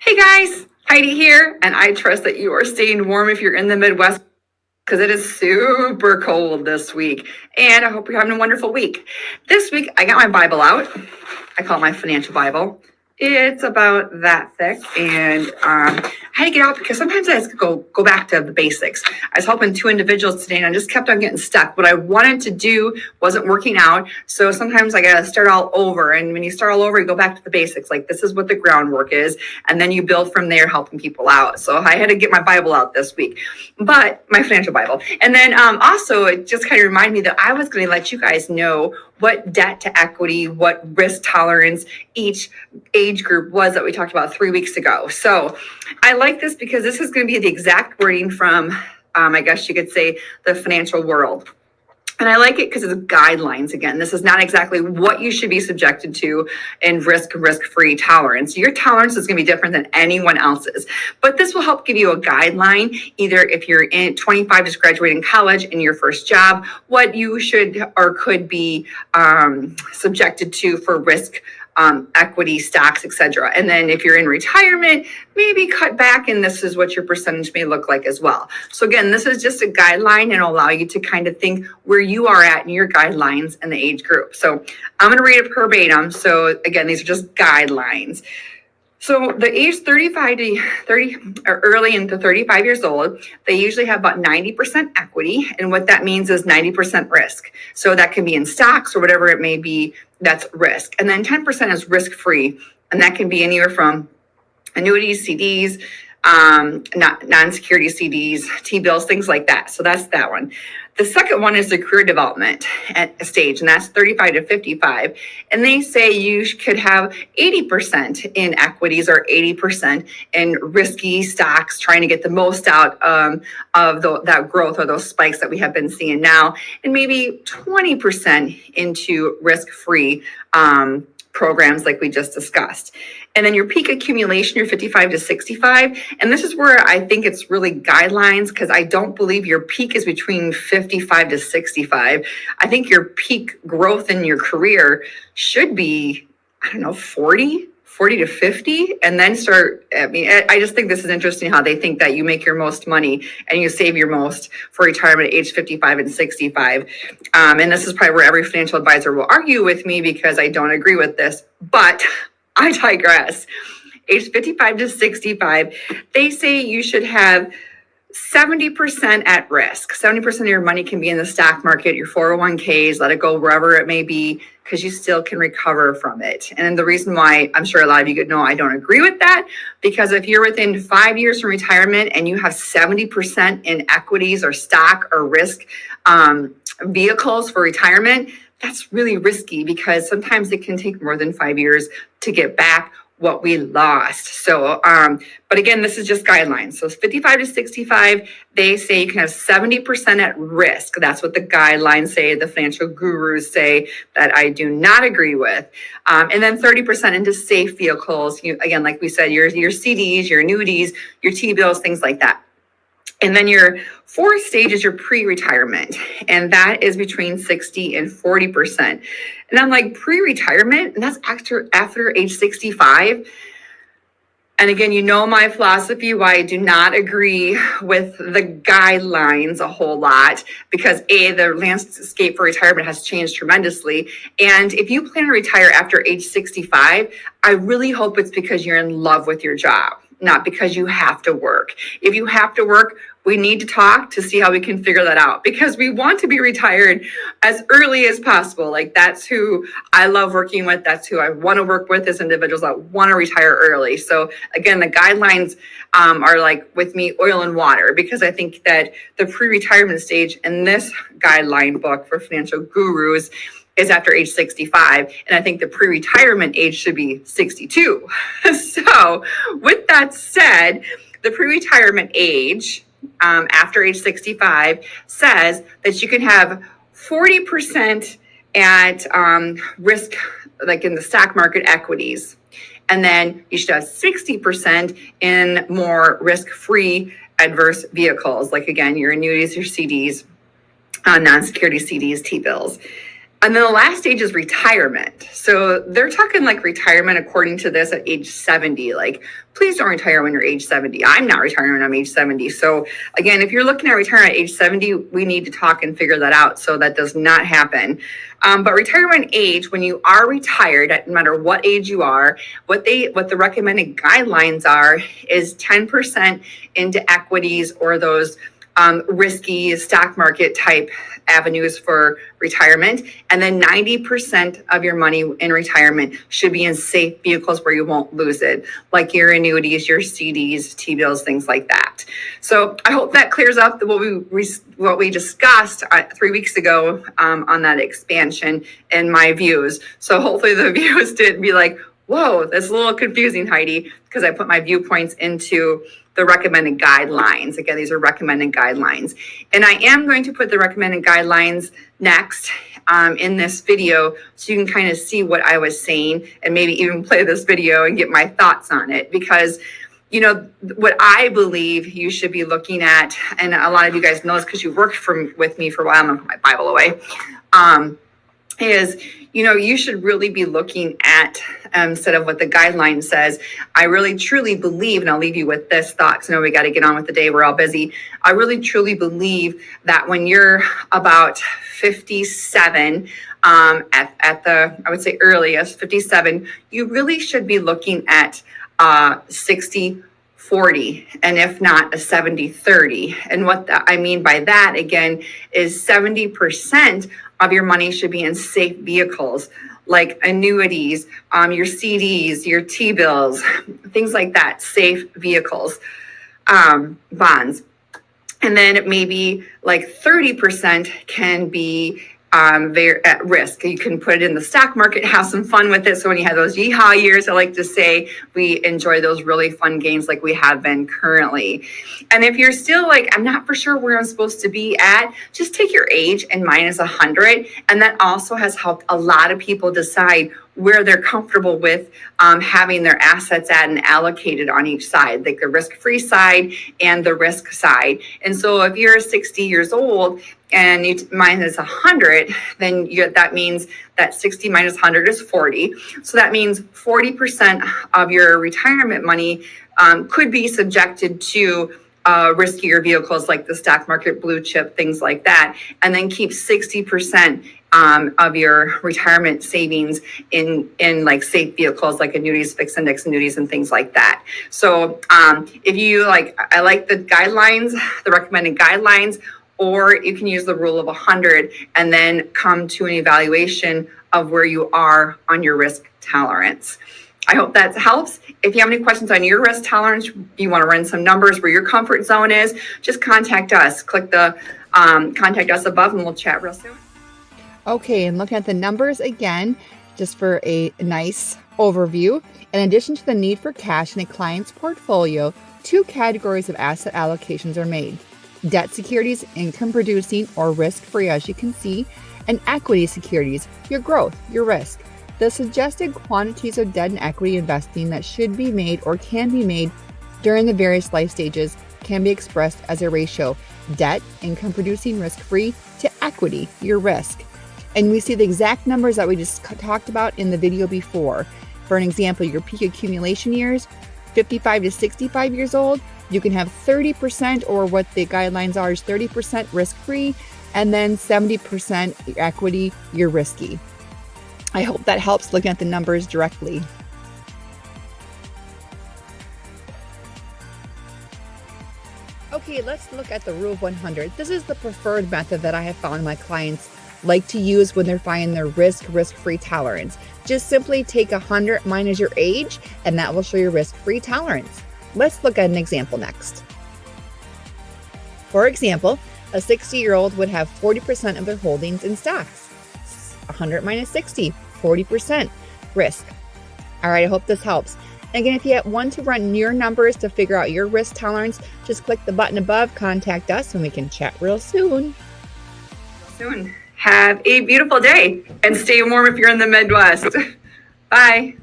Hey guys, Heidi here, and I trust that you are staying warm if you're in the Midwest because it is super cold this week. And I hope you're having a wonderful week. This week, I got my Bible out. I call it my financial Bible. It's about that thick, and I had to get out because sometimes I just go back to the basics. I was helping two individuals today, and I just kept on getting stuck. What I wanted to do wasn't working out, so sometimes I got to start all over. And when you start all over, you go back to the basics. Like, this is what the groundwork is, and then you build from there, helping people out. So I had to get my Bible out this week, but my financial Bible. And then also, it just kind of reminded me that I was going to let you guys know what debt to equity, what risk tolerance each age group was that we talked about 3 weeks ago. So I like this because this is going to be the exact wording from, I guess you could say, the financial world. And I like it because it's guidelines. Again, this is not exactly what you should be subjected to in risk-free tolerance. Your tolerance is going to be different than anyone else's. But this will help give you a guideline, either if you're 25, just graduating college, in your first job, what you should or could be subjected to for risk, equity, stocks, etc. And then if you're in retirement, maybe cut back, and this is what your percentage may look like as well. So again, this is just a guideline, and it'll allow you to kind of think where you are at in your guidelines and the age group. So I'm going to read it verbatim. So again, these are just guidelines. So the age 35 to 30 or early into 35 years old, they usually have about 90% equity. And what that means is 90% risk. So that can be in stocks or whatever it may be, that's risk. And then 10% is risk-free. And that can be anywhere from annuities, CDs, non-security CDs, T-bills, things like that. So that's that one. The second one is the career development stage, and that's 35 to 55. And they say you could have 80% in equities or 80% in risky stocks, trying to get the most out of that growth or those spikes that we have been seeing now, and maybe 20% into risk-free programs like we just discussed. And then your peak accumulation, you're 55 to 65. And this is where I think it's really guidelines, because I don't believe your peak is between 55 to 65. I think your peak growth in your career should be, 40 to 50, and then start. I just think this is interesting how they think that you make your most money and you save your most for retirement at age 55 and 65. And this is probably where every financial advisor will argue with me because I don't agree with this, but I digress. Age 55 to 65, they say you should have 70% at risk. 70% of your money can be in the stock market, your 401ks, let it go wherever it may be, because you still can recover from it. And the reason why I'm sure a lot of you could know I don't agree with that, because if you're within 5 years from retirement and you have 70% in equities or stock or risk vehicles for retirement, that's really risky, because sometimes it can take more than 5 years to get back what we lost. So, but again, this is just guidelines. So it's 55 to 65, they say you can have 70% at risk. That's what the guidelines say, the financial gurus say, that I do not agree with. And then 30% into safe vehicles. Again, like we said, your CDs, your annuities, your T-bills, things like that. And then your fourth stage is your pre-retirement, and that is between 60 and 40%. And I'm like, pre-retirement? And that's after age 65? And again, you know my philosophy, why I do not agree with the guidelines a whole lot, because the landscape for retirement has changed tremendously. And if you plan to retire after age 65, I really hope it's because you're in love with your job, not because you have to work. If you have to work, we need to talk to see how we can figure that out, because we want to be retired as early as possible. Like, that's who I love working with. That's who I want to work with, is individuals that want to retire early. So again, the guidelines are like, with me, oil and water, because I think that the pre-retirement stage in this guideline book for financial gurus is after age 65. And I think the pre-retirement age should be 62. So with that said, the pre-retirement age after age 65 says that you can have 40% at risk, like in the stock market equities. And then you should have 60% in more risk-free adverse vehicles, like, again, your annuities, your CDs, non-security CDs, T-bills. And then the last stage is retirement. So they're talking like retirement according to this at age 70. Like, please don't retire when you're age 70. I'm not retiring when I'm age 70. So again, if you're looking at retiring at age 70, we need to talk and figure that out so that does not happen. But retirement age, when you are retired, no matter what age you are, what the recommended guidelines are is 10% into equities or those risky stock market type avenues for retirement. And then 90% of your money in retirement should be in safe vehicles where you won't lose it, like your annuities, your CDs, T-bills, things like that. So I hope that clears up what we discussed 3 weeks ago on that expansion and my views. So hopefully the views didn't be like, whoa, that's a little confusing, Heidi, because I put my viewpoints into the recommended guidelines. Again, these are recommended guidelines. And I am going to put the recommended guidelines next in this video so you can kind of see what I was saying and maybe even play this video and get my thoughts on it. Because, you know, what I believe you should be looking at, and a lot of you guys know this because you worked with me for a while, I'm going to put my Bible away, is, you know, you should really be looking at, instead of what the guideline says, I really truly believe, and I'll leave you with this thought, because I know we got to get on with the day, we're all busy. I really truly believe that when you're about 57, at the, I would say earliest, 57, you really should be looking at 60-40, and if not a 70-30. And what I mean by that, again, is 70% of your money should be in safe vehicles like annuities, your CDs, your T-bills, things like that, safe vehicles, bonds. And then maybe like 30% can be they're at risk. You can put it in the stock market, have some fun with it. So when you have those yeehaw years, I like to say, we enjoy those really fun games like we have been currently. And if you're still like, I'm not for sure where I'm supposed to be at, just take your age and minus 100. And that also has helped a lot of people decide where they're comfortable with having their assets at and allocated on each side, like the risk-free side and the risk side. And so if you're 60 years old and you minus 100, then that means that 60 minus 100 is 40. So that means 40% of your retirement money could be subjected to riskier vehicles like the stock market, blue chip, things like that, and then keep 60% of your retirement savings in like safe vehicles like annuities, fixed index annuities, and things like that. So if you like, I like the guidelines, the recommended guidelines, or you can use the rule of 100 and then come to an evaluation of where you are on your risk tolerance. I hope that helps. If you have any questions on your risk tolerance, you want to run some numbers where your comfort zone is, just contact us. Click the contact us above and we'll chat real soon. Okay, and looking at the numbers again, just for a nice overview. In addition to the need for cash in a client's portfolio, 2 categories of asset allocations are made. Debt securities, income producing or risk-free, as you can see, and equity securities, your growth, your risk. The suggested quantities of debt and equity investing that should be made or can be made during the various life stages can be expressed as a ratio: debt, income producing, risk-free, to equity, your risk. And we see the exact numbers that we just talked about in the video before. For an example, your peak accumulation years, 55 to 65 years old, you can have 30%, or what the guidelines are is 30% risk-free, and then 70% equity, you're risky. I hope that helps looking at the numbers directly. Okay, let's look at the rule of 100. This is the preferred method that I have found my clients like to use when they're finding their risk-free tolerance. Just simply take 100 minus your age, and that will show your risk-free tolerance. Let's look at an example next. For example, a 60-year-old would have 40% of their holdings in stocks. 100 minus 60, 40% risk. All right, I hope this helps. And again, if you want to run your numbers to figure out your risk tolerance, just click the button above, contact us, and we can chat real soon. Have a beautiful day and stay warm if you're in the Midwest. Bye.